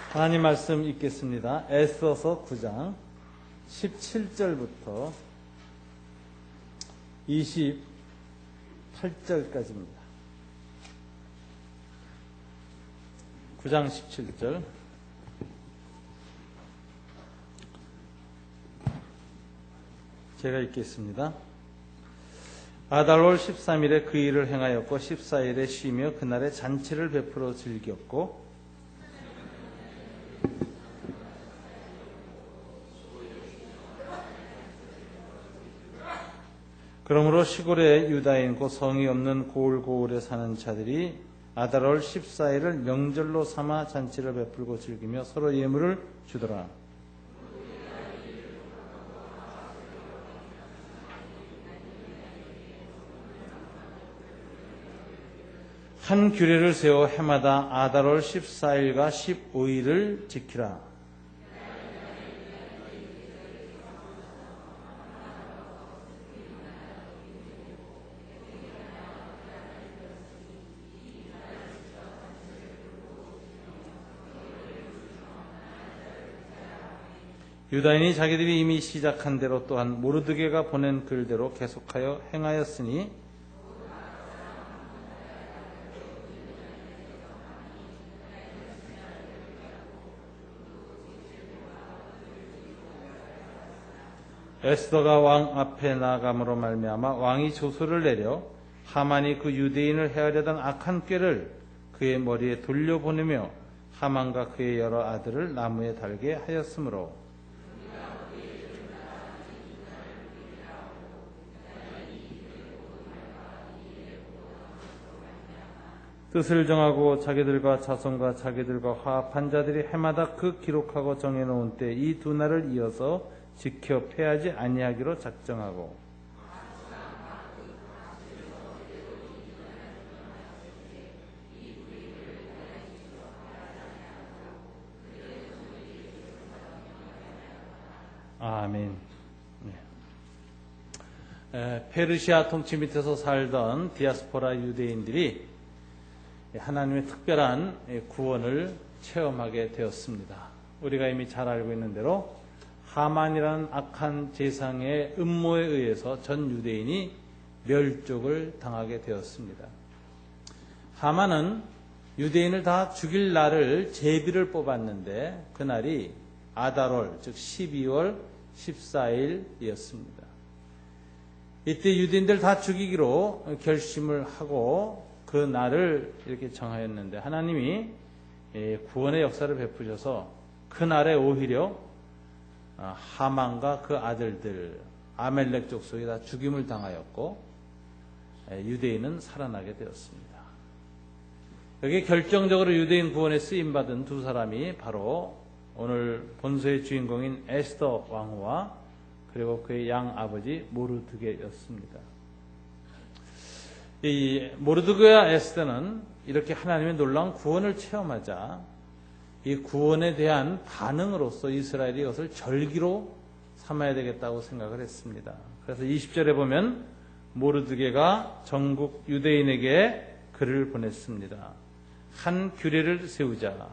하나님 말씀 읽겠습니다. 에스더서 9장 17절부터 28절까지입니다. 9장 17절. 제가 읽겠습니다. 아달월 13일에 그 일을 행하였고 14일에 쉬며 그날에 잔치를 베풀어 즐겼고 그러므로 시골의 유다인 곧 성이 없는 고을고을에 사는 자들이 아달월 14일을 명절로 삼아 잔치를 베풀고 즐기며 서로 예물을 주더라. 한 규례를 세워 해마다 아달월 14일과 15일을 지키라. 유다인이 자기들이 이미 시작한 대로 또한 모르드게가 보낸 글대로 계속하여 행하였으니 에스더가 왕 앞에 나아감으로 말미암아 왕이 조서를 내려 하만이 그 유대인을 해하려던 악한 꾀를 그의 머리에 돌려보내며 하만과 그의 여러 아들을 나무에 달게 하였으므로 뜻을 정하고 자기들과 자손과 자기들과 화합한 자들이 해마다 그 기록하고 정해놓은 때 이 두 날을 이어서 지켜 패하지 아니하기로 작정하고 아멘. 페르시아 통치 밑에서 살던 디아스포라 유대인들이 하나님의 특별한 구원을 체험하게 되었습니다. 우리가 이미 잘 알고 있는 대로 하만이라는 악한 제상의 음모에 의해서 전 유대인이 멸족을 당하게 되었습니다. 하만은 유대인을 다 죽일 날을 제비를 뽑았는데 그날이 아달월 즉 12월 14일이었습니다. 이때 유대인들 다 죽이기로 결심을 하고 그 날을 이렇게 정하였는데 하나님이 구원의 역사를 베푸셔서 그 날에 오히려 하만과 그 아들들 아멜렉 족속이 다 죽임을 당하였고 유대인은 살아나게 되었습니다. 여기 결정적으로 유대인 구원에 쓰임받은 두 사람이 바로 오늘 본서의 주인공인 에스더 왕후와 그리고 그의 양아버지 모르드게였습니다. 이 모르드게와 에스더는 이렇게 하나님의 놀라운 구원을 체험하자 이 구원에 대한 반응으로서 이스라엘이 이것을 절기로 삼아야 되겠다고 생각을 했습니다. 그래서 20절에 보면 모르드게가 전국 유대인에게 글을 보냈습니다. 한 규례를 세우자.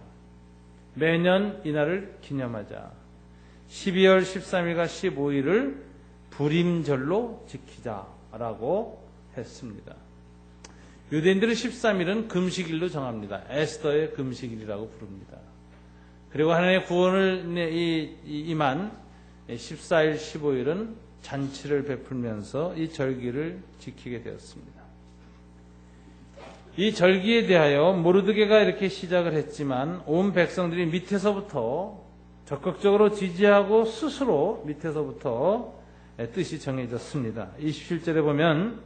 매년 이날을 기념하자. 12월 13일과 15일을 불임절로 지키자라고 했습니다. 유대인들은 13일은 금식일로 정합니다. 에스더의 금식일이라고 부릅니다. 그리고 하나님의 구원을 임한 14일, 15일은 잔치를 베풀면서 이 절기를 지키게 되었습니다. 이 절기에 대하여 모르드게가 이렇게 시작을 했지만 온 백성들이 밑에서부터 적극적으로 지지하고 스스로 밑에서부터 뜻이 정해졌습니다. 27절에 보면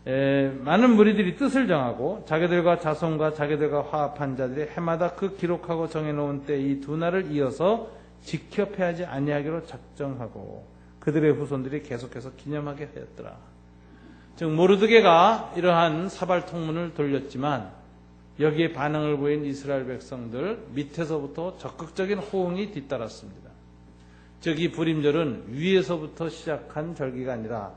많은 무리들이 뜻을 정하고 자기들과 자손과 자기들과 화합한 자들이 해마다 그 기록하고 정해놓은 때 이 두 날을 이어서 지켜 패하지 아니하기로 작정하고 그들의 후손들이 계속해서 기념하게 하였더라. 즉 모르드게가 이러한 사발통문을 돌렸지만 여기에 반응을 보인 이스라엘 백성들 밑에서부터 적극적인 호응이 뒤따랐습니다. 즉 이 불임절은 위에서부터 시작한 절기가 아니라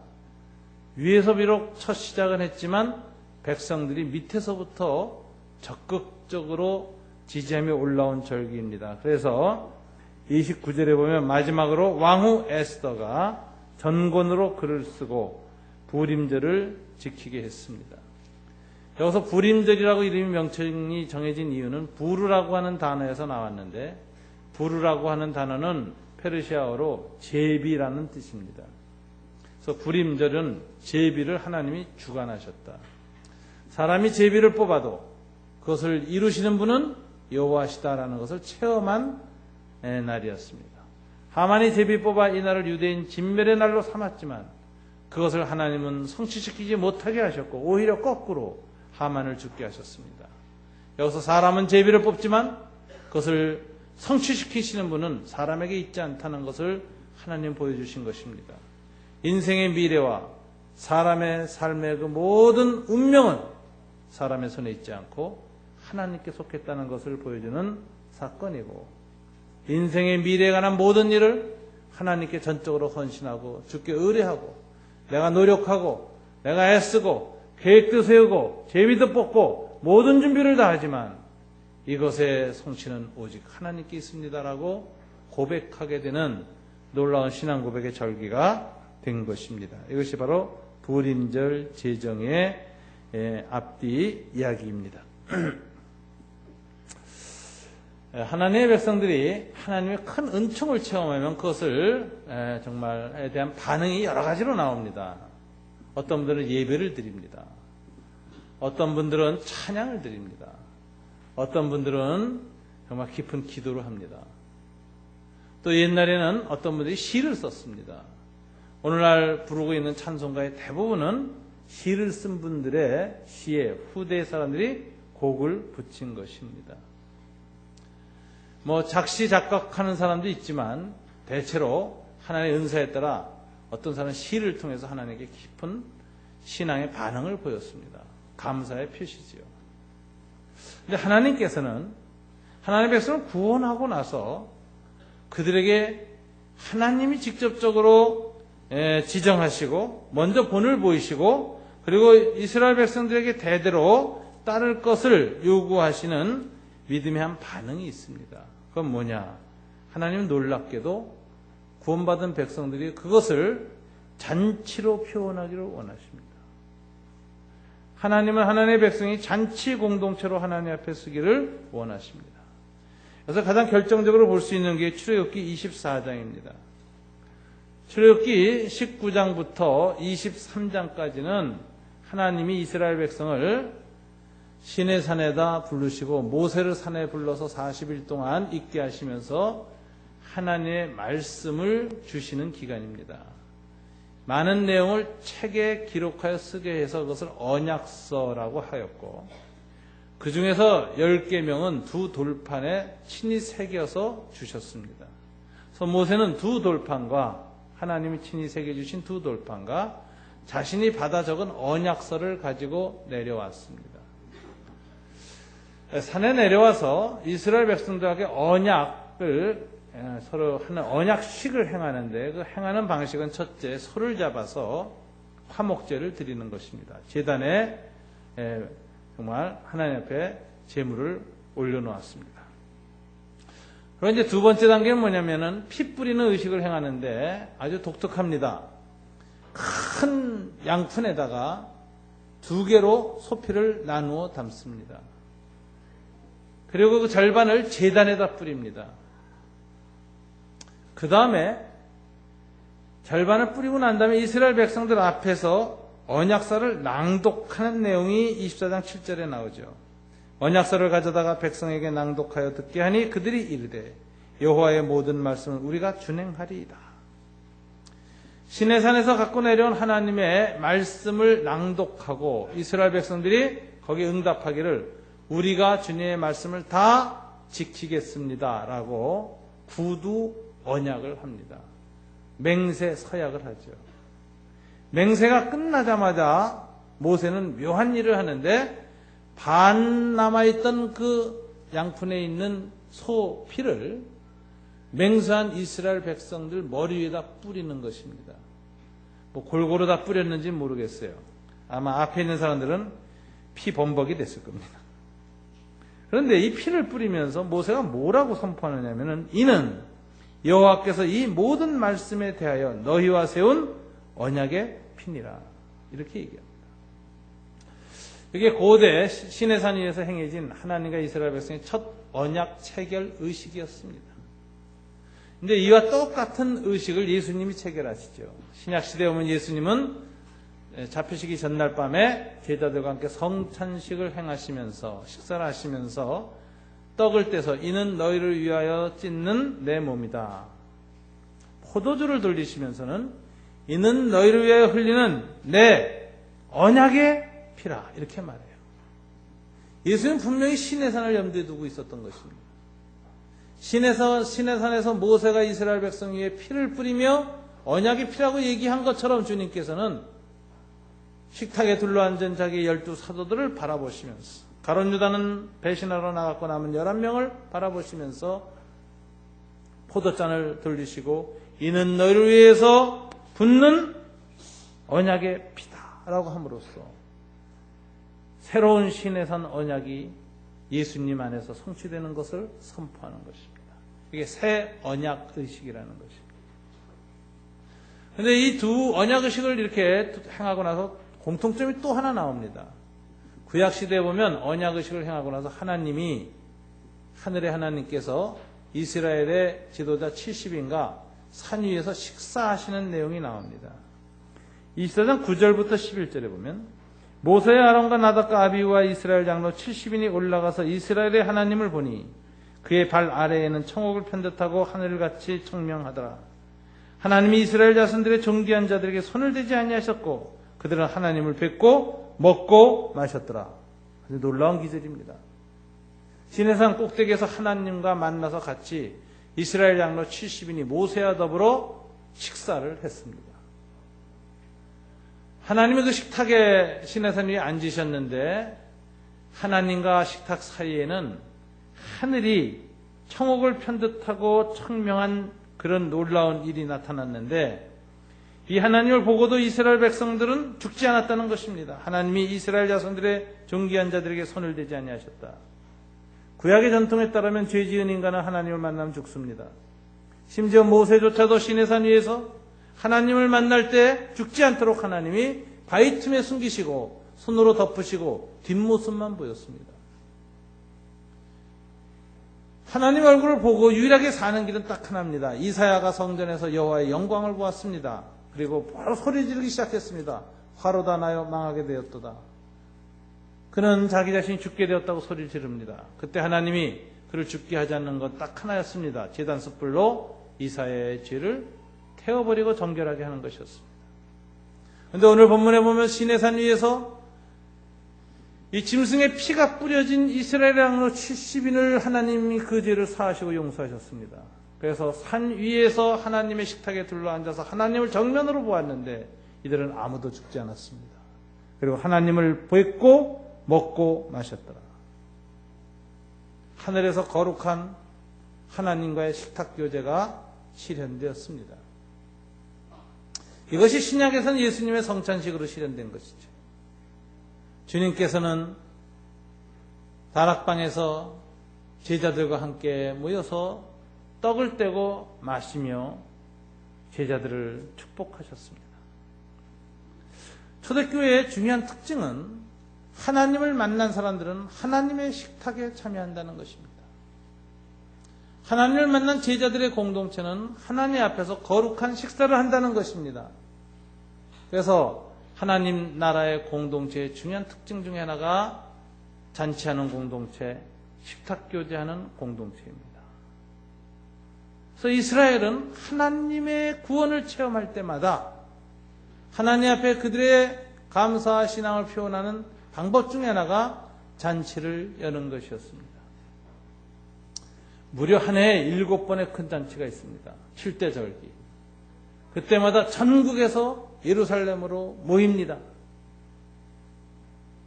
위에서 비록 첫 시작은 했지만 백성들이 밑에서부터 적극적으로 지지하며 올라온 절기입니다. 그래서 29절에 보면 마지막으로 왕후 에스더가 전권으로 글을 쓰고 부림절을 지키게 했습니다. 여기서 부림절이라고 이름이 명칭이 정해진 이유는 부르라고 하는 단어에서 나왔는데, 부르라고 하는 단어는 페르시아어로 제비라는 뜻입니다. 그래서 부림절은 제비를 하나님이 주관하셨다. 사람이 제비를 뽑아도 그것을 이루시는 분은 여호와시다라는 것을 체험한 날이었습니다. 하만이 제비 뽑아 이 날을 유대인 진멸의 날로 삼았지만 그것을 하나님은 성취시키지 못하게 하셨고 오히려 거꾸로 하만을 죽게 하셨습니다. 여기서 사람은 제비를 뽑지만 그것을 성취시키시는 분은 사람에게 있지 않다는 것을 하나님 보여주신 것입니다. 인생의 미래와 사람의 삶의 그 모든 운명은 사람의 손에 있지 않고 하나님께 속했다는 것을 보여주는 사건이고, 인생의 미래에 관한 모든 일을 하나님께 전적으로 헌신하고 주께 의뢰하고 내가 노력하고 내가 애쓰고 계획도 세우고 제비도 뽑고 모든 준비를 다 하지만 이것의 성취는 오직 하나님께 있습니다라고 고백하게 되는 놀라운 신앙 고백의 절기가 된 것입니다. 이것이 바로 부림절 제정의 앞뒤 이야기입니다. 하나님의 백성들이 하나님의 큰 은총을 체험하면 그것을 정말에 대한 반응이 여러 가지로 나옵니다. 어떤 분들은 예배를 드립니다. 어떤 분들은 찬양을 드립니다. 어떤 분들은 정말 깊은 기도를 합니다. 또 옛날에는 어떤 분들이 시를 썼습니다. 오늘날 부르고 있는 찬송가의 대부분은 시를 쓴 분들의 시에 후대 사람들이 곡을 붙인 것입니다. 작시 작곡하는 사람도 있지만 대체로 하나님의 은사에 따라 어떤 사람은 시를 통해서 하나님께 깊은 신앙의 반응을 보였습니다. 감사의 표시지요. 근데 하나님께서는 하나님의 백성을 구원하고 나서 그들에게 하나님이 직접적으로 지정하시고 먼저 본을 보이시고 그리고 이스라엘 백성들에게 대대로 따를 것을 요구하시는 믿음의 한 반응이 있습니다. 그건 뭐냐? 하나님은 놀랍게도 구원받은 백성들이 그것을 잔치로 표현하기를 원하십니다. 하나님은 하나님의 백성이 잔치 공동체로 하나님 앞에 서기를 원하십니다. 그래서 가장 결정적으로 볼 수 있는 게 출애굽기 24장입니다. 출애굽기 19장부터 23장까지는 하나님이 이스라엘 백성을 시내산에다 부르시고 모세를 산에 불러서 40일 동안 있게 하시면서 하나님의 말씀을 주시는 기간입니다. 많은 내용을 책에 기록하여 쓰게 해서 그것을 언약서라고 하였고, 그 중에서 10계명은 두 돌판에 친히 새겨서 주셨습니다. 그래서 모세는 두 돌판과 하나님이 친히 새겨주신 두 돌판과 자신이 받아 적은 언약서를 가지고 내려왔습니다. 산에 내려와서 이스라엘 백성들에게 언약을 서로 하는 언약식을 행하는데, 그 행하는 방식은 첫째 소를 잡아서 화목제를 드리는 것입니다. 제단에 정말 하나님 앞에 제물을 올려놓았습니다. 그리고 이제 두 번째 단계는 뭐냐면은 피 뿌리는 의식을 행하는데 아주 독특합니다. 큰 양푼에다가 두 개로 소피를 나누어 담습니다. 그리고 그 절반을 제단에다 뿌립니다. 그 다음에 절반을 뿌리고 난 다음에 이스라엘 백성들 앞에서 언약서를 낭독하는 내용이 24장 7절에 나오죠. 언약서를 가져다가 백성에게 낭독하여 듣게 하니 그들이 이르되 여호와의 모든 말씀을 우리가 준행하리이다. 시내산에서 갖고 내려온 하나님의 말씀을 낭독하고 이스라엘 백성들이 거기에 응답하기를 우리가 주님의 말씀을 다 지키겠습니다 라고 구두 언약을 합니다. 맹세 서약을 하죠. 맹세가 끝나자마자 모세는 묘한 일을 하는데 반 남아있던 그 양푼에 있는 소 피를 맹세한 이스라엘 백성들 머리 위에다 뿌리는 것입니다. 골고루 다 뿌렸는지 모르겠어요. 아마 앞에 있는 사람들은 피 범벅이 됐을 겁니다. 그런데 이 피를 뿌리면서 모세가 뭐라고 선포하느냐면은 이는 여호와께서 이 모든 말씀에 대하여 너희와 세운 언약의 피니라. 이렇게 얘기합니다. 이게 고대 시내산 위에서 행해진 하나님과 이스라엘 백성의 첫 언약 체결 의식이었습니다. 근데 이와 똑같은 의식을 예수님이 체결하시죠. 신약 시대에 오면 예수님은 잡히시기 전날 밤에 제자들과 함께 성찬식을 행하시면서 식사를 하시면서 떡을 떼서 이는 너희를 위하여 찢는 내 몸이다. 포도주를 돌리시면서는 이는 너희를 위하여 흘리는 내 언약의 피라. 이렇게 말해요. 예수는 분명히 시내산을 염두에 두고 있었던 것입니다. 시내산에서 모세가 이스라엘 백성 위에 피를 뿌리며 언약의 피라고 얘기한 것처럼 주님께서는 식탁에 둘러앉은 자기 12사도들을 바라보시면서 가룟 유다는 배신하러 나갔고 남은 11명을 바라보시면서 포도잔을 돌리시고 이는 너희를 위해서 붓는 언약의 피다라고 함으로써 새로운 시내산 언약이 예수님 안에서 성취되는 것을 선포하는 것입니다. 이게 새 언약 의식이라는 것입니다. 그런데 이 두 언약 의식을 이렇게 행하고 나서 공통점이 또 하나 나옵니다. 구약 시대에 보면 언약 의식을 행하고 나서 하나님이 하늘의 하나님께서 이스라엘의 지도자 70인가 산 위에서 식사하시는 내용이 나옵니다. 24장 9절부터 11절에 보면 모세의 아론과 나답과 아비후와 이스라엘 장로 70인이 올라가서 이스라엘의 하나님을 보니 그의 발 아래에는 청옥을 편듯하고 하늘같이 청명하더라. 하나님이 이스라엘 자손들의 존귀한 자들에게 손을 대지 아니하셨고 그들은 하나님을 뵙고 먹고 마셨더라. 아주 놀라운 기절입니다. 시내산 꼭대기에서 하나님과 만나서 같이 이스라엘 장로 70인이 모세와 더불어 식사를 했습니다. 하나님의 그 식탁에 시내산 위에 앉으셨는데 하나님과 식탁 사이에는 하늘이 청옥을 편듯하고 청명한 그런 놀라운 일이 나타났는데 이 하나님을 보고도 이스라엘 백성들은 죽지 않았다는 것입니다. 하나님이 이스라엘 자손들의 존귀한 자들에게 손을 대지 아니하셨다. 구약의 전통에 따르면 죄 지은 인간은 하나님을 만나면 죽습니다. 심지어 모세조차도 시내산 위에서 하나님을 만날 때 죽지 않도록 하나님이 바위 틈에 숨기시고 손으로 덮으시고 뒷모습만 보였습니다. 하나님 얼굴을 보고 유일하게 사는 길은 딱 하나입니다. 이사야가 성전에서 여호와의 영광을 보았습니다. 그리고 바로 소리 지르기 시작했습니다. 화로다 나여 망하게 되었도다. 그는 자기 자신이 죽게 되었다고 소리를 지릅니다. 그때 하나님이 그를 죽게 하지 않는 건 딱 하나였습니다. 제단 숯불로 이사야의 죄를 태워버리고 정결하게 하는 것이었습니다. 그런데 오늘 본문에 보면 시내산 위에서 이 짐승의 피가 뿌려진 이스라엘 장로 70인을 하나님이 그 죄를 사하시고 용서하셨습니다. 그래서 산 위에서 하나님의 식탁에 둘러앉아서 하나님을 정면으로 보았는데 이들은 아무도 죽지 않았습니다. 그리고 하나님을 뵙고 먹고 마셨더라. 하늘에서 거룩한 하나님과의 식탁 교제가 실현되었습니다. 이것이 신약에서는 예수님의 성찬식으로 실현된 것이죠. 주님께서는 다락방에서 제자들과 함께 모여서 떡을 떼고 마시며 제자들을 축복하셨습니다. 초대교회의 중요한 특징은 하나님을 만난 사람들은 하나님의 식탁에 참여한다는 것입니다. 하나님을 만난 제자들의 공동체는 하나님 앞에서 거룩한 식사를 한다는 것입니다. 그래서 하나님 나라의 공동체의 중요한 특징 중에 하나가 잔치하는 공동체, 식탁교제하는 공동체입니다. 그래서 이스라엘은 하나님의 구원을 체험할 때마다 하나님 앞에 그들의 감사와 신앙을 표현하는 방법 중에 하나가 잔치를 여는 것이었습니다. 무려 한 해에 7번의 큰 잔치가 있습니다. 7대 절기. 그때마다 전국에서 예루살렘으로 모입니다.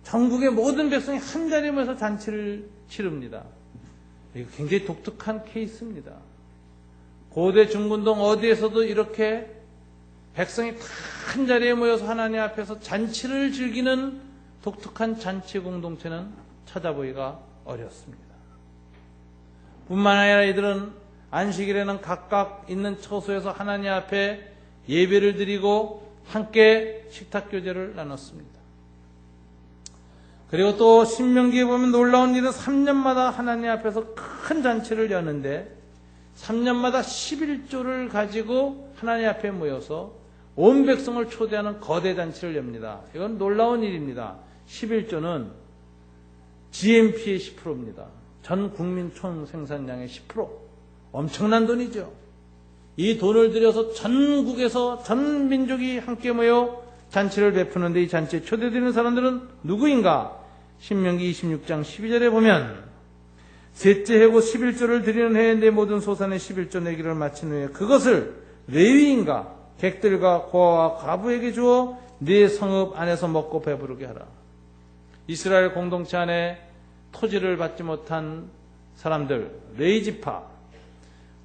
전국의 모든 백성이 한자리에 모여서 잔치를 치릅니다. 이거 굉장히 독특한 케이스입니다. 고대 중군동 어디에서도 이렇게 백성이 다 한자리에 모여서 하나님 앞에서 잔치를 즐기는 독특한 잔치 공동체는 찾아보기가 어렵습니다. 뿐만 아니라 이들은 안식일에는 각각 있는 처소에서 하나님 앞에 예배를 드리고 함께 식탁교제를 나눴습니다. 그리고 또 신명기에 보면 놀라운 일은 3년마다 하나님 앞에서 큰 잔치를 여는데 3년마다 11조를 가지고 하나님 앞에 모여서 온 백성을 초대하는 거대 잔치를 엽니다. 이건 놀라운 일입니다. 11조는 GNP의 10%입니다. 전 국민 총 생산량의 10%. 엄청난 돈이죠. 이 돈을 들여서 전국에서 전 민족이 함께 모여 잔치를 베푸는데 이 잔치에 초대되는 사람들은 누구인가? 신명기 26장 12절에 보면 셋째 해고 11조를 드리는 해에 내 모든 소산의 11조 내기를 마친 후에 그것을 레위인과 객들과 고아와 과부에게 주어 네 성읍 안에서 먹고 배부르게 하라. 이스라엘 공동체 안에 토지를 받지 못한 사람들, 레위지파,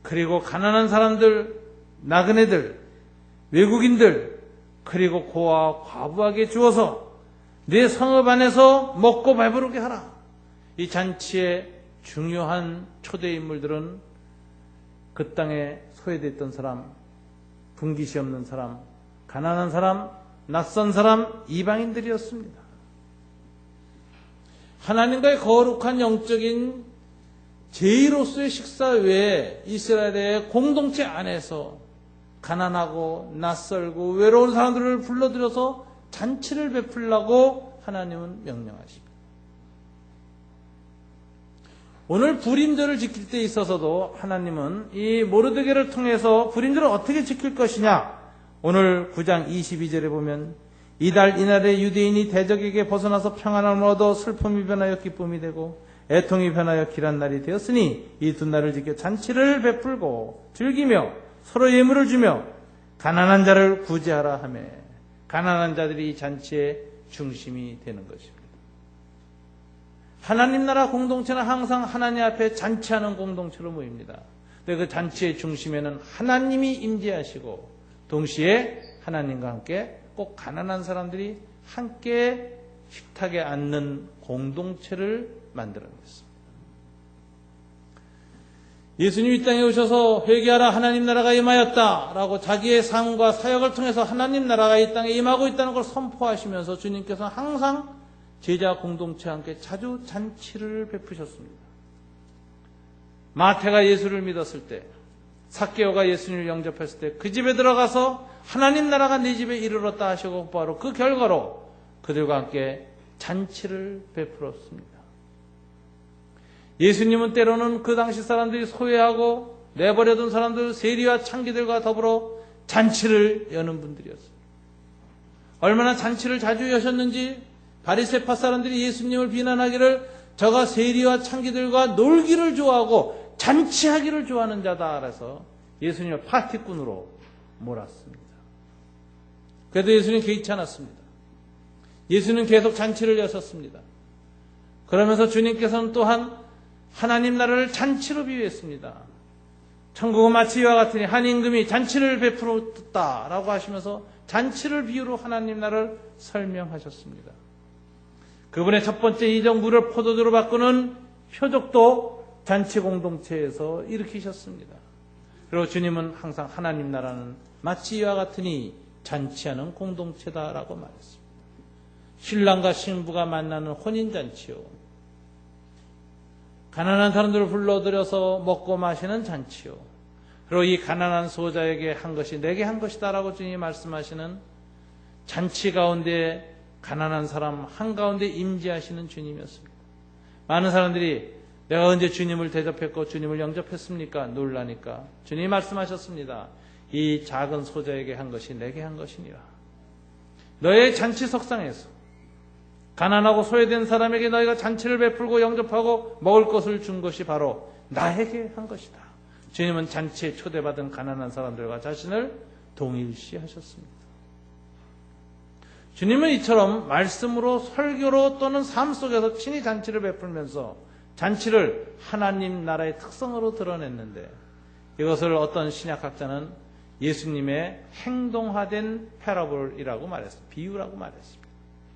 그리고 가난한 사람들, 나그네들, 외국인들, 그리고 고아와 과부에게 주어서 네 성읍 안에서 먹고 배부르게 하라. 이 잔치의 중요한 초대 인물들은 그 땅에 소외됐던 사람, 분깃이 없는 사람, 가난한 사람, 낯선 사람, 이방인들이었습니다. 하나님과의 거룩한 영적인 제의로서의 식사 외에 이스라엘의 공동체 안에서 가난하고 낯설고 외로운 사람들을 불러들여서 잔치를 베풀라고 하나님은 명령하십니다. 오늘 불임절을 지킬 때 있어서도 하나님은 이 모르드게를 통해서 불임절을 어떻게 지킬 것이냐, 오늘 9장 22절에 보면 이달 이날에 유대인이 대적에게 벗어나서 평안함을 얻어 슬픔이 변하여 기쁨이 되고 애통이 변하여 길한 날이 되었으니 이 두 날을 지켜 잔치를 베풀고 즐기며 서로 예물을 주며 가난한 자를 구제하라 하며, 가난한 자들이 이 잔치의 중심이 되는 것입니다. 하나님 나라 공동체는 항상 하나님 앞에 잔치하는 공동체로 모입니다. 근데 그 잔치의 중심에는 하나님이 임재하시고 동시에 하나님과 함께 꼭 가난한 사람들이 함께 식탁에 앉는 공동체를 만들어냈습니다. 예수님이 이 땅에 오셔서 회개하라 하나님 나라가 임하였다 라고 자기의 삶과 사역을 통해서 하나님 나라가 이 땅에 임하고 있다는 걸 선포하시면서 주님께서는 항상 제자 공동체와 함께 자주 잔치를 베푸셨습니다. 마태가 예수를 믿었을 때, 삭개오가 예수님을 영접했을 때 그 집에 들어가서 하나님 나라가 네 집에 이르렀다 하시고 바로 그 결과로 그들과 함께 잔치를 베풀었습니다. 예수님은 때로는 그 당시 사람들이 소외하고 내버려둔 사람들, 세리와 창기들과 더불어 잔치를 여는 분들이었습니다. 얼마나 잔치를 자주 여셨는지 바리새파 사람들이 예수님을 비난하기를 저가 세리와 창기들과 놀기를 좋아하고 잔치하기를 좋아하는 자다 그래서 예수님을 파티꾼으로 몰았습니다. 그래도 예수님 개의치 않았습니다. 예수는 계속 잔치를 여셨습니다. 그러면서 주님께서는 또한 하나님 나라를 잔치로 비유했습니다. 천국은 마치 이와 같으니 한 임금이 잔치를 베풀었다라고 하시면서 잔치를 비유로 하나님 나라를 설명하셨습니다. 그분의 첫 번째 이적 물을 포도주로 바꾸는 표적도 잔치 공동체에서 일으키셨습니다. 그리고 주님은 항상 하나님 나라는 마치 이와 같으니 잔치하는 공동체다라고 말했습니다. 신랑과 신부가 만나는 혼인잔치요, 가난한 사람들을 불러들여서 먹고 마시는 잔치요, 그리고 이 가난한 소자에게 한 것이 내게 한 것이다 라고 주님이 말씀하시는 잔치 가운데 가난한 사람 한가운데 임재하시는 주님이었습니다. 많은 사람들이 내가 언제 주님을 대접했고 주님을 영접했습니까? 놀라니까 주님이 말씀하셨습니다. 이 작은 소자에게 한 것이 내게 한 것이니라. 너의 잔치 석상에서 가난하고 소외된 사람에게 너희가 잔치를 베풀고 영접하고 먹을 것을 준 것이 바로 나에게 한 것이다. 주님은 잔치에 초대받은 가난한 사람들과 자신을 동일시하셨습니다. 주님은 이처럼 말씀으로 설교로 또는 삶 속에서 친히 잔치를 베풀면서 잔치를 하나님 나라의 특성으로 드러냈는데, 이것을 어떤 신약학자는 예수님의 행동화된 패러블이라고 말했습니다. 비유라고 말했습니다.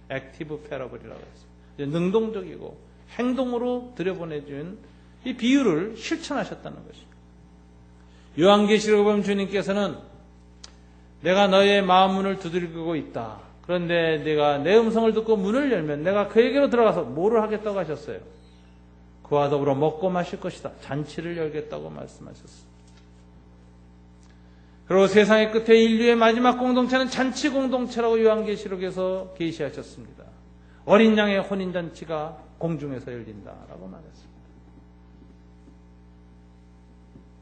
액티브 패러블이라고 했습니다. 능동적이고 행동으로 들여보내준 이 비유를 실천하셨다는 것입니다. 요한계시록에 보면 주님께서는 내가 너의 마음 문을 두들기고 있다. 그런데 네가 내 음성을 듣고 문을 열면 내가 그에게로 들어가서 뭐를 하겠다고 하셨어요? 그와 더불어 먹고 마실 것이다. 잔치를 열겠다고 말씀하셨습니다. 그리고 세상의 끝에 인류의 마지막 공동체는 잔치 공동체라고 요한계시록에서 계시하셨습니다. 어린 양의 혼인잔치가 공중에서 열린다라고 말했습니다.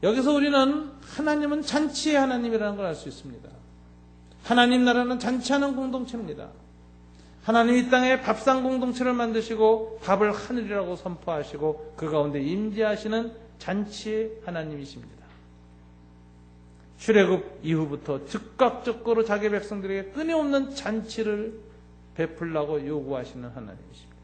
여기서 우리는 하나님은 잔치의 하나님이라는 걸 알 수 있습니다. 하나님 나라는 잔치하는 공동체입니다. 하나님 이 땅에 밥상 공동체를 만드시고 밥을 하늘이라고 선포하시고 그 가운데 임재하시는 잔치의 하나님이십니다. 출애굽 이후부터 즉각적으로 자기 백성들에게 끊임없는 잔치를 베풀라고 요구하시는 하나님이십니다.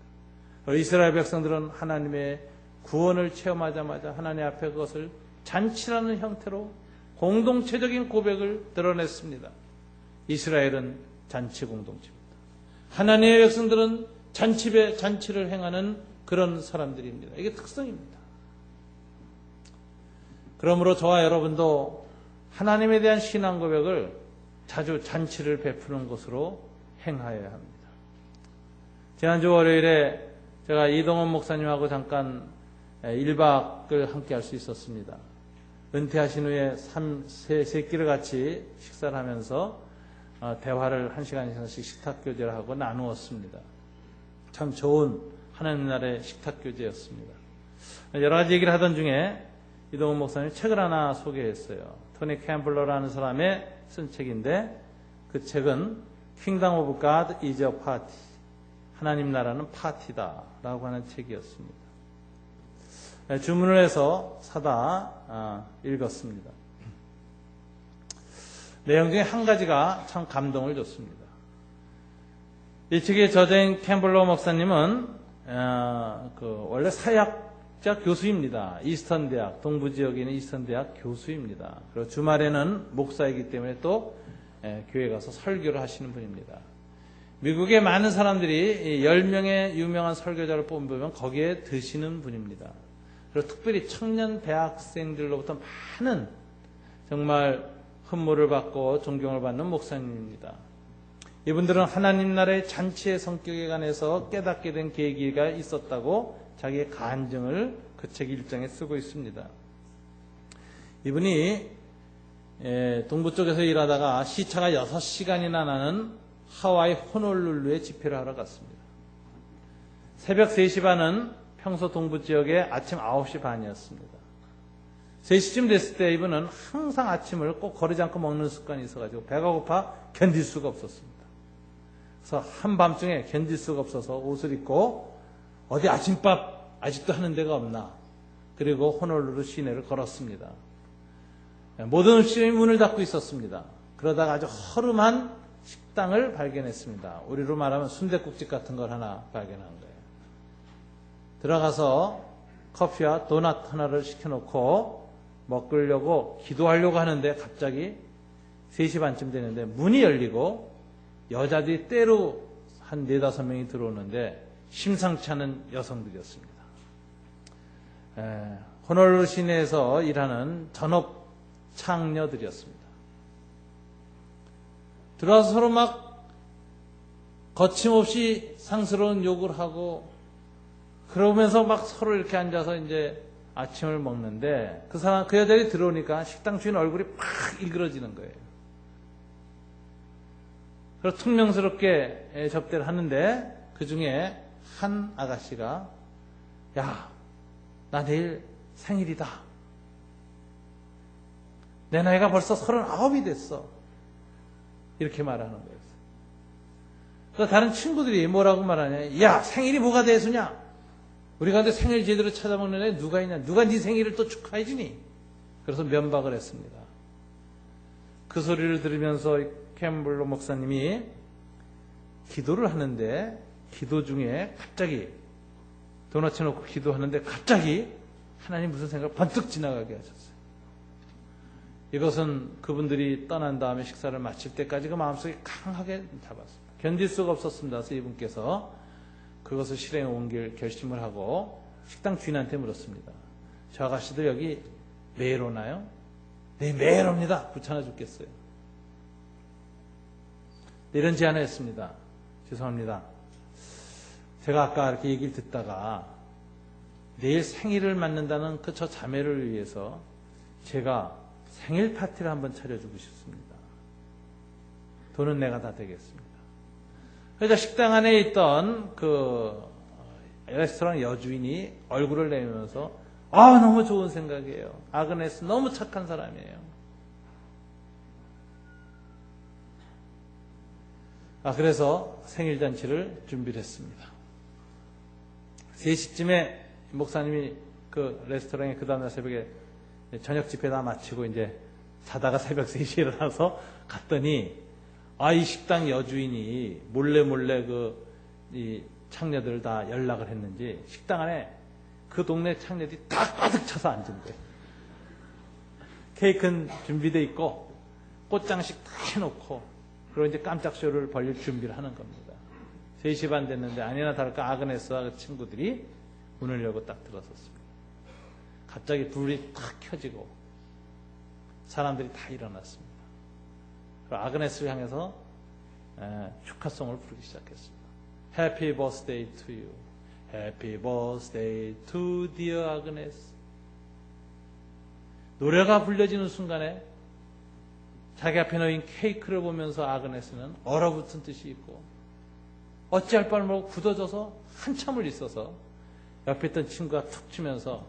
이스라엘 백성들은 하나님의 구원을 체험하자마자 하나님 앞에 그것을 잔치라는 형태로 공동체적인 고백을 드러냈습니다. 이스라엘은 잔치 공동체입니다. 하나님의 백성들은 잔치를 행하는 그런 사람들입니다. 이게 특성입니다. 그러므로 저와 여러분도 하나님에 대한 신앙 고백을 자주 잔치를 베푸는 것으로 행하여야 합니다. 지난주 월요일에 제가 이동원 목사님하고 잠깐 1박을 함께 할 수 있었습니다. 은퇴하신 후에 세 끼를 같이 식사를 하면서 대화를 1시간 이상씩 식탁교제를 하고 나누었습니다. 참 좋은 하나님 나라의 식탁교제였습니다. 여러 가지 얘기를 하던 중에 이동훈 목사님 책을 하나 소개했어요. 토니 캠블러라는 사람의 쓴 책인데 그 책은 Kingdom of God is a Party, 하나님 나라는 파티다 라고 하는 책이었습니다. 주문을 해서 사다 읽었습니다. 내용 중에 한 가지가 참 감동을 줬습니다. 이 책의 저자인 캠블러 목사님은 원래 사역자 교수입니다. 이스턴 대학, 동부 지역에 있는 이스턴 대학 교수입니다. 그리고 주말에는 목사이기 때문에 또 교회 가서 설교를 하시는 분입니다. 미국의 많은 사람들이 10명의 유명한 설교자를 뽑으면 거기에 드시는 분입니다. 그리고 특별히 청년 대학생들로부터 많은 정말 흠모를 받고 존경을 받는 목사님입니다. 이분들은 하나님 나라의 잔치의 성격에 관해서 깨닫게 된 계기가 있었다고 자기의 간증을 그 책 1장에 쓰고 있습니다. 이분이 동부 쪽에서 일하다가 시차가 6시간이나 나는 하와이 호놀룰루에 집회를 하러 갔습니다. 새벽 3시 반은 평소 동부 지역의 아침 9시 반이었습니다. 3시쯤 됐을 때 이분은 항상 아침을 꼭 거르지 않고 먹는 습관이 있어가지고 배가 고파 견딜 수가 없었습니다. 그래서 한밤중에 견딜 수가 없어서 옷을 입고 어디 아침밥 아직도 하는 데가 없나, 그리고 호놀룰루 시내를 걸었습니다. 모든 음식점이 문을 닫고 있었습니다. 그러다가 아주 허름한 식당을 발견했습니다. 우리로 말하면 순댓국집 같은 걸 하나 발견한 거예요. 들어가서 커피와 도넛 하나를 시켜놓고 먹으려고 기도하려고 하는데 갑자기 3시 반쯤 되는데 문이 열리고 여자들이 때로 한 4-5명이 들어오는데 심상치 않은 여성들이었습니다. 호놀룰루 시내에서 일하는 전업 창녀들이었습니다. 들어와서 서로 막 거침없이 상스러운 욕을 하고 그러면서 막 서로 이렇게 앉아서 이제 아침을 먹는데 그 여자들이 들어오니까 식당 주인 얼굴이 팍 일그러지는 거예요. 그래서 퉁명스럽게 접대를 하는데 그 중에 한 아가씨가 야, 나 내일 생일이다. 내 나이가 벌써 39이 됐어. 이렇게 말하는 거예요. 그래서 다른 친구들이 뭐라고 말하냐. 야, 생일이 뭐가 대수냐. 우리가 근데 생일 제대로 찾아먹는 애 누가 있냐. 누가 네 생일을 또 축하해 주니. 그래서 면박을 했습니다. 그 소리를 들으면서 캠블러 목사님이 기도를 하는데 기도 중에 갑자기 도넛 놓고 기도하는데 갑자기 하나님 무슨 생각을 번뜩 지나가게 하셨어요. 이것은 그분들이 떠난 다음에 식사를 마칠 때까지 그 마음속에 강하게 잡았습니다. 견딜 수가 없었습니다. 그래서 이분께서 그것을 실행에 옮길 결심을 하고 식당 주인한테 물었습니다. 저 아가씨들 여기 매일 오나요? 네, 매일 옵니다. 귀찮아 죽겠어요. 이런 제안을 했습니다. 죄송합니다. 제가 아까 이렇게 얘기를 듣다가 내일 생일을 맞는다는 그 저 자매를 위해서 제가 생일 파티를 한번 차려주고 싶습니다. 돈은 내가 다 되겠습니다. 그러니까 식당 안에 있던 그 레스토랑 여주인이 얼굴을 내밀면서 너무 좋은 생각이에요. 아그네스 너무 착한 사람이에요. 그래서 생일잔치를 준비를 했습니다. 3시쯤에 목사님이 그 레스토랑에 그 다음날 새벽에 저녁 집회 다 마치고 이제 자다가 새벽 3시에 일어나서 갔더니 이 식당 여주인이 몰래 이 창녀들 다 연락을 했는지 식당 안에 그 동네 창녀들이 다 가득 차서 앉은 거예요. 케이크는 준비되어 있고 꽃장식 다 해놓고 그리고 이제 깜짝 쇼를 벌릴 준비를 하는 겁니다. 3시 반 됐는데 아니나 다를까 아그네스와 그 친구들이 문을 열고 딱 들어섰습니다. 갑자기 불이 탁 켜지고 사람들이 다 일어났습니다. 그리고 아그네스를 향해서 축하송을 부르기 시작했습니다. Happy birthday to you. Happy birthday to dear Agnes. 노래가 불려지는 순간에 자기 앞에 놓인 케이크를 보면서 아그네스는 얼어붙은 뜻이 있고 어찌할 바를 모르고 굳어져서 한참을 있어서 옆에 있던 친구가 툭 치면서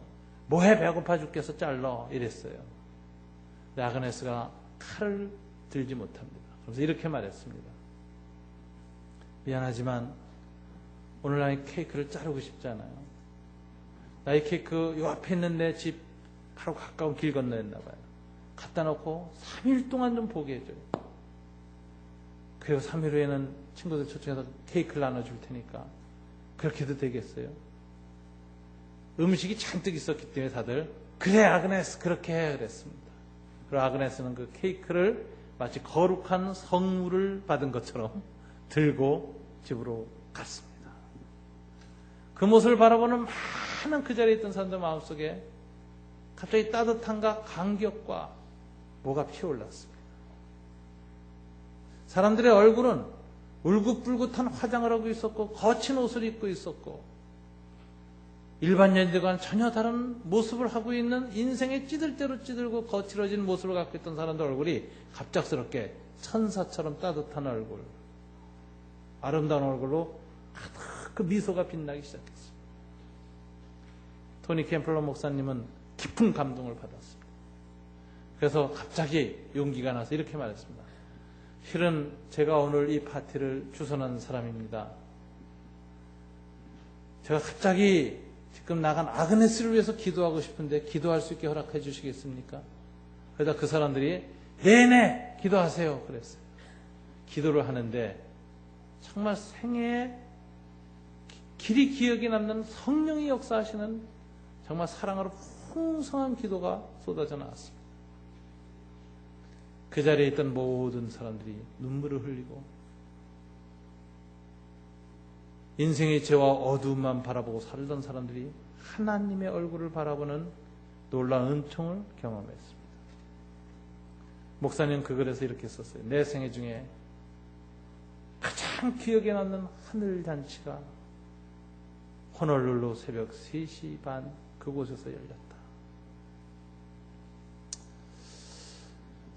뭐해 배고파 죽겠어 잘라 이랬어요. 근데 아그네스가 칼을 들지 못합니다. 그래서 이렇게 말했습니다. 미안하지만 오늘 나 이 케이크를 자르고 싶지 않아요. 나 이 케이크 요 앞에 있는 내 집 바로 가까운 길 건너였나 봐요. 갖다 놓고 3일 동안 좀 보게 해줘요. 그리고 3일 후에는 친구들 초청해서 케이크를 나눠줄 테니까 그렇게도 되겠어요? 음식이 잔뜩 있었기 때문에 다들 그래 아그네스 그렇게 해 그랬습니다. 그리고 아그네스는 그 케이크를 마치 거룩한 성물을 받은 것처럼 들고 집으로 갔습니다. 그 모습을 바라보는 많은 그 자리에 있던 사람들 마음속에 갑자기 따뜻함과 감격과 뭐가 피어올랐습니다. 사람들의 얼굴은 울긋불긋한 화장을 하고 있었고 거친 옷을 입고 있었고 일반 연인들과는 전혀 다른 모습을 하고 있는 인생의 찌들대로 찌들고 거칠어진 모습을 갖고 있던 사람들 얼굴이 갑작스럽게 천사처럼 따뜻한 얼굴, 아름다운 얼굴로 그 미소가 빛나기 시작했습니다. 토니 캠플러 목사님은 깊은 감동을 받았습니다. 그래서 갑자기 용기가 나서 이렇게 말했습니다. 실은 제가 오늘 이 파티를 주선한 사람입니다. 제가 갑자기 지금 나간 아그네스를 위해서 기도하고 싶은데 기도할 수 있게 허락해 주시겠습니까? 그러다 그 사람들이 네네 기도하세요 그랬어요. 기도를 하는데 정말 생애에 길이 기억에 남는 성령이 역사하시는 정말 사랑으로 풍성한 기도가 쏟아져 나왔습니다. 그 자리에 있던 모든 사람들이 눈물을 흘리고 인생의 죄와 어두움만 바라보고 살던 사람들이 하나님의 얼굴을 바라보는 놀라운 은총을 경험했습니다. 목사님 그 글에서 이렇게 썼어요. 내 생애 중에 가장 기억에 남는 하늘잔치가 호놀룰루 새벽 3시 반 그곳에서 열렸다.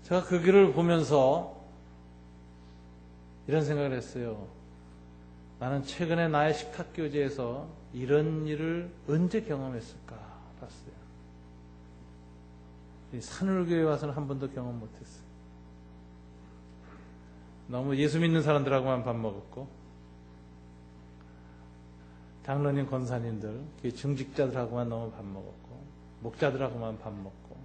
제가 그 글을 보면서 이런 생각을 했어요. 나는 최근에 나의 식탁교제에서 이런 일을 언제 경험했을까 봤어요. 이 산울교회 와서는 한 번도 경험 못했어요. 너무 예수 믿는 사람들하고만 밥 먹었고 장로님, 권사님들, 중직자들하고만 너무 밥 먹었고 목자들하고만 밥 먹고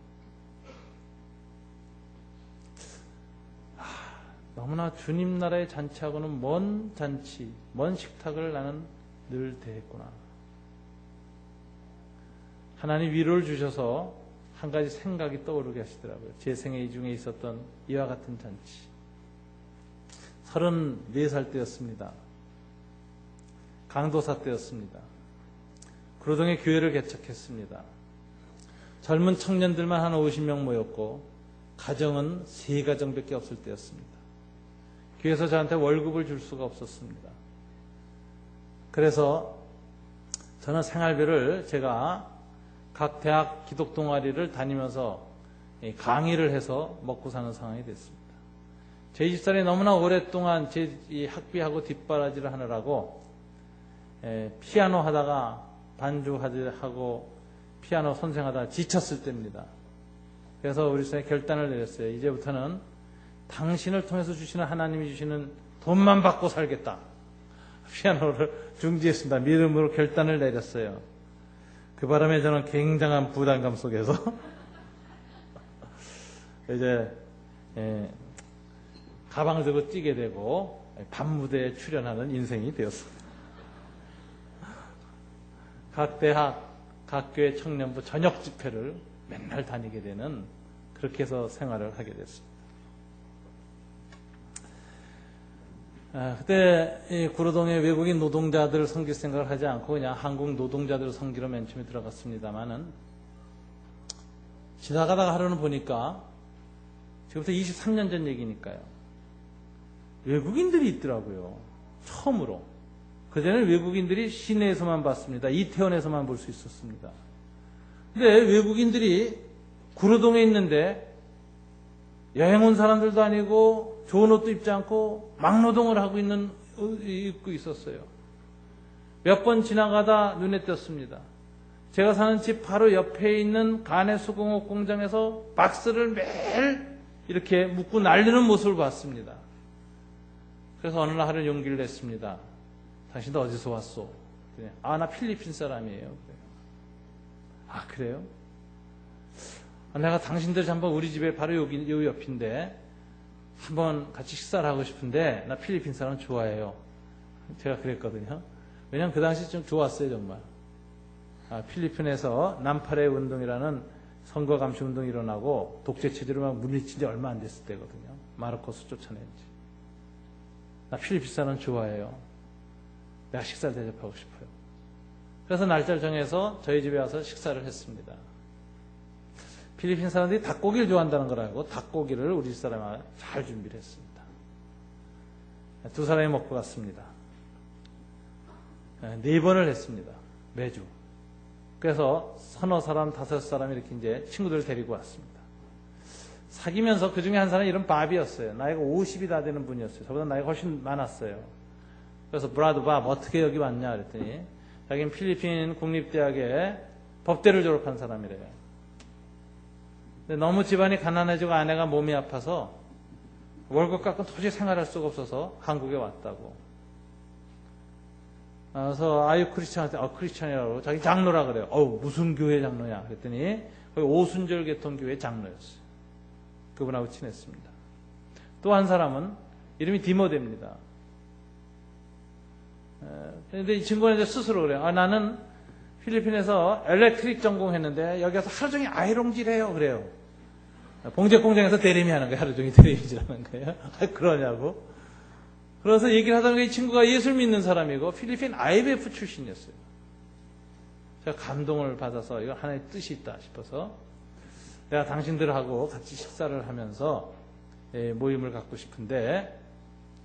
너무나 주님 나라의 잔치하고는 먼 잔치, 먼 식탁을 나는 늘 대했구나. 하나님 위로를 주셔서 한 가지 생각이 떠오르게 하시더라고요. 제 생애 중에 있었던 이와 같은 잔치. 34살 때였습니다. 강도사 때였습니다. 구로동에 교회를 개척했습니다. 젊은 청년들만 한 50명 모였고 가정은 3가정밖에 없을 때였습니다. 교회에서 저한테 월급을 줄 수가 없었습니다. 그래서 저는 생활비를 제가 각 대학 기독 동아리를 다니면서 강의를 해서 먹고 사는 상황이 됐습니다. 제 집사람이 너무나 오랫동안 제 학비하고 뒷바라지를 하느라고 피아노 하다가 반주하고 피아노 선생하다가 지쳤을 때입니다. 그래서 우리 사회 결단을 내렸어요. 이제부터는 당신을 통해서 주시는 하나님이 주시는 돈만 받고 살겠다. 피아노를 중지했습니다. 믿음으로 결단을 내렸어요. 그 바람에 저는 굉장한 부담감 속에서 이제 가방을 들고 뛰게 되고 밤무대에 출연하는 인생이 되었습니다. 각 대학, 각 교회 청년부 저녁 집회를 맨날 다니게 되는, 그렇게 해서 생활을 하게 됐습니다. 그때 구로동의 외국인 노동자들을 섬길 생각을 하지 않고 그냥 한국 노동자들을 섬기러 맨 처음에 들어갔습니다만은, 지나가다가 하루는 보니까, 지금부터 23년 전 얘기니까요, 외국인들이 있더라고요. 처음으로. 그전에는 외국인들이 시내에서만 봤습니다. 이태원에서만 볼 수 있었습니다. 근데 외국인들이 구로동에 있는데 여행 온 사람들도 아니고 좋은 옷도 입지 않고 막노동을 하고 입고 있었어요. 몇 번 지나가다 눈에 띄었습니다. 제가 사는 집 바로 옆에 있는 가내 수공업 공장에서 박스를 매일 이렇게 묶고 날리는 모습을 봤습니다. 그래서 어느 날 하루 용기를 냈습니다. 당신도 어디서 왔소? 아, 나 필리핀 사람이에요. 아, 그래요? 내가 당신들 한번 우리 집에 바로 여기 옆인데 한번 같이 식사를 하고 싶은데 나 필리핀 사람 좋아해요. 제가 그랬거든요. 왜냐하면 그 당시 좀 좋았어요, 정말. 필리핀에서 남팔의 운동이라는 선거 감시 운동이 일어나고 독재 체제로 막 물리친 지 얼마 안 됐을 때거든요. 마르코스 쫓아낸지. 나 필리핀 사람 좋아해요. 내가 식사를 대접하고 싶어요. 그래서 날짜를 정해서 저희 집에 와서 식사를 했습니다. 필리핀 사람들이 닭고기를 좋아한다는 걸 알고 닭고기를 우리 집 사람과 잘 준비를 했습니다. 두 사람이 먹고 갔습니다. 4번을 했습니다. 매주. 그래서 서너 사람, 5사람 이렇게 이제 친구들을 데리고 왔습니다. 사귀면서 그 중에 한 사람이 이런 밥이었어요. 나이가 50이 다 되는 분이었어요. 저보다 나이가 훨씬 많았어요. 그래서 브라드 밥 어떻게 여기 왔냐 그랬더니 자기는 필리핀 국립대학에 법대를 졸업한 사람이래요. 근데 너무 집안이 가난해지고 아내가 몸이 아파서 월급 갖고 도저히 생활할 수가 없어서 한국에 왔다고. 그래서 아유 크리스찬한테 크리스찬이라고 자기 장로라 그래요. 무슨 교회 장로냐 그랬더니 거기 오순절 계통교회 장로였어요. 그분하고 친했습니다. 또 한 사람은 이름이 디모데입니다. 그런데 이 친구는 이제 스스로 그래요. 나는 필리핀에서 엘렉트릭 전공했는데 여기 와서 하루 종일 아이롱질해요. 그래요. 봉제 공장에서 대리미 하는 거예요. 하루 종일 대리미질하는 거예요. 그러냐고. 그래서 얘기를 하다 보니까 이 친구가 예술 믿는 사람이고 필리핀 IMF 출신이었어요. 제가 감동을 받아서 이거 하나의 뜻이 있다 싶어서 내가 당신들하고 같이 식사를 하면서 모임을 갖고 싶은데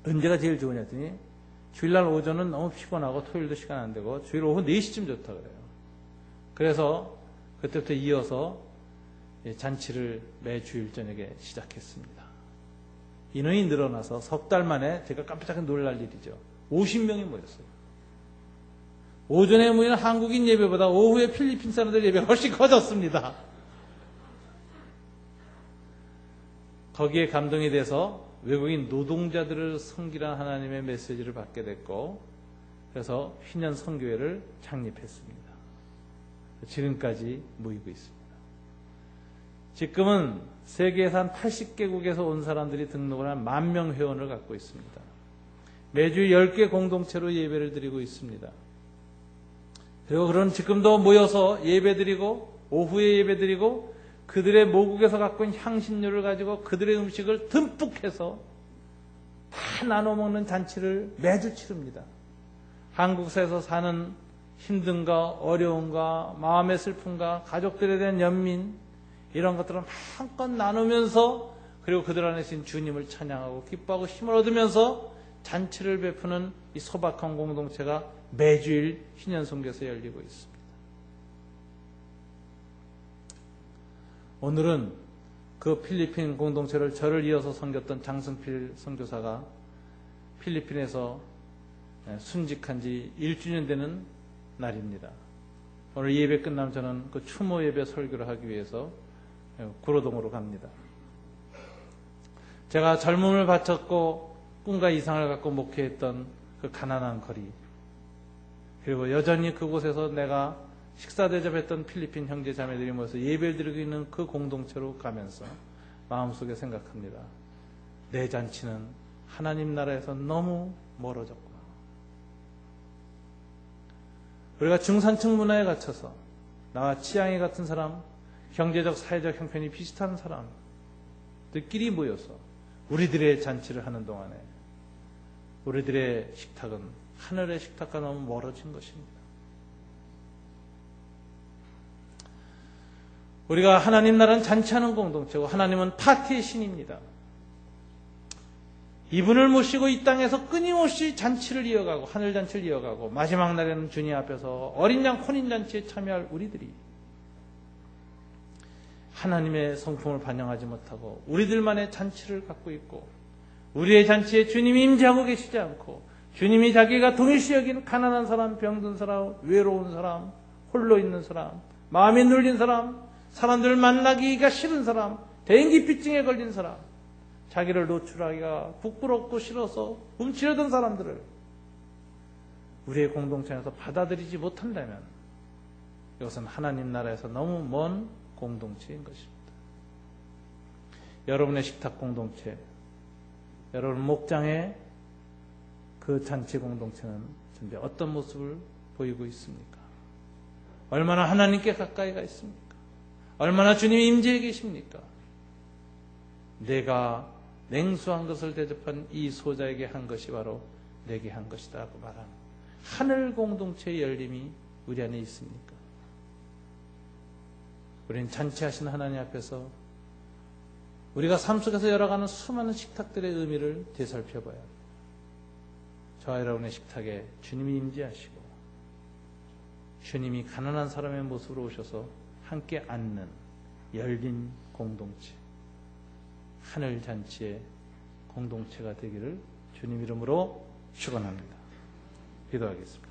언제가 제일 좋으냐 했더니 주일날 오전은 너무 피곤하고 토요일도 시간 안 되고 주일 오후 4시쯤 좋다 그래요. 그래서 그때부터 이어서 잔치를 매주일 저녁에 시작했습니다. 인원이 늘어나서 석 달 만에 제가 깜짝 놀랄 일이죠. 50명이 모였어요. 오전에 모이는 한국인 예배보다 오후에 필리핀 사람들 예배가 훨씬 커졌습니다. 거기에 감동이 돼서 외국인 노동자들을 섬기라는 하나님의 메시지를 받게 됐고 그래서 휘년 선교회를 창립했습니다. 지금까지 모이고 있습니다. 지금은 세계에서 한 80개국에서 온 사람들이 등록을 한 10,000명 회원을 갖고 있습니다. 매주 10개 공동체로 예배를 드리고 있습니다. 그리고 그런 지금도 모여서 예배 드리고 오후에 예배 드리고 그들의 모국에서 갖고 있는 향신료를 가지고 그들의 음식을 듬뿍 해서 다 나눠 먹는 잔치를 매주 치릅니다. 한국에서 사는 힘든가 어려움과 마음의 슬픔과 가족들에 대한 연민 이런 것들을 마음껏 나누면서 그리고 그들 안에 계신 주님을 찬양하고 기뻐하고 힘을 얻으면서 잔치를 베푸는 이 소박한 공동체가 매주일 신년송교에서 열리고 있습니다. 오늘은 그 필리핀 공동체를 저를 이어서 섬겼던 장승필 선교사가 필리핀에서 순직한 지 1주년 되는 날입니다. 오늘 예배 끝나면 저는 그 추모 예배 설교를 하기 위해서 구로동으로 갑니다. 제가 젊음을 바쳤고 꿈과 이상을 갖고 목회했던 그 가난한 거리, 그리고 여전히 그곳에서 내가 식사 대접했던 필리핀 형제 자매들이 모여서 예배를 드리고 있는 그 공동체로 가면서 마음속에 생각합니다. 내 잔치는 하나님 나라에서 너무 멀어졌구나. 우리가 중산층 문화에 갇혀서 나와 취향이 같은 사람, 경제적 사회적 형편이 비슷한 사람들끼리 모여서 우리들의 잔치를 하는 동안에 우리들의 식탁은 하늘의 식탁과 너무 멀어진 것입니다. 우리가 하나님 나라는 잔치하는 공동체고 하나님은 파티의 신입니다. 이분을 모시고 이 땅에서 끊임없이 잔치를 이어가고 하늘잔치를 이어가고 마지막 날에는 주님 앞에서 어린 양 혼인잔치에 참여할 우리들이 하나님의 성품을 반영하지 못하고 우리들만의 잔치를 갖고 있고 우리의 잔치에 주님이 임재하고 계시지 않고 주님이 자기가 동일시 여긴 가난한 사람, 병든 사람, 외로운 사람, 홀로 있는 사람, 마음이 눌린 사람, 사람들을 만나기가 싫은 사람, 대인기피증에 걸린 사람, 자기를 노출하기가 부끄럽고 싫어서 움츠려든 사람들을 우리의 공동체에서 받아들이지 못한다면 이것은 하나님 나라에서 너무 먼 공동체인 것입니다. 여러분의 식탁 공동체, 여러분 목장의 그 잔치 공동체는 현재 어떤 모습을 보이고 있습니까? 얼마나 하나님께 가까이 가 있습니까? 얼마나 주님이 임재해 계십니까? 내가 냉수한 것을 대접한 이 소자에게 한 것이 바로 내게 한 것이다 하고 말하는 하늘 공동체의 열림이 우리 안에 있습니까? 우리는 잔치하신 하나님 앞에서 우리가 삶 속에서 열어가는 수많은 식탁들의 의미를 되살펴봐야 합니다. 저와 여러분의 식탁에 주님이 임재하시고 주님이 가난한 사람의 모습으로 오셔서 함께 앉는 열린 공동체, 하늘 잔치의 공동체가 되기를 주님 이름으로 축원합니다. 기도하겠습니다.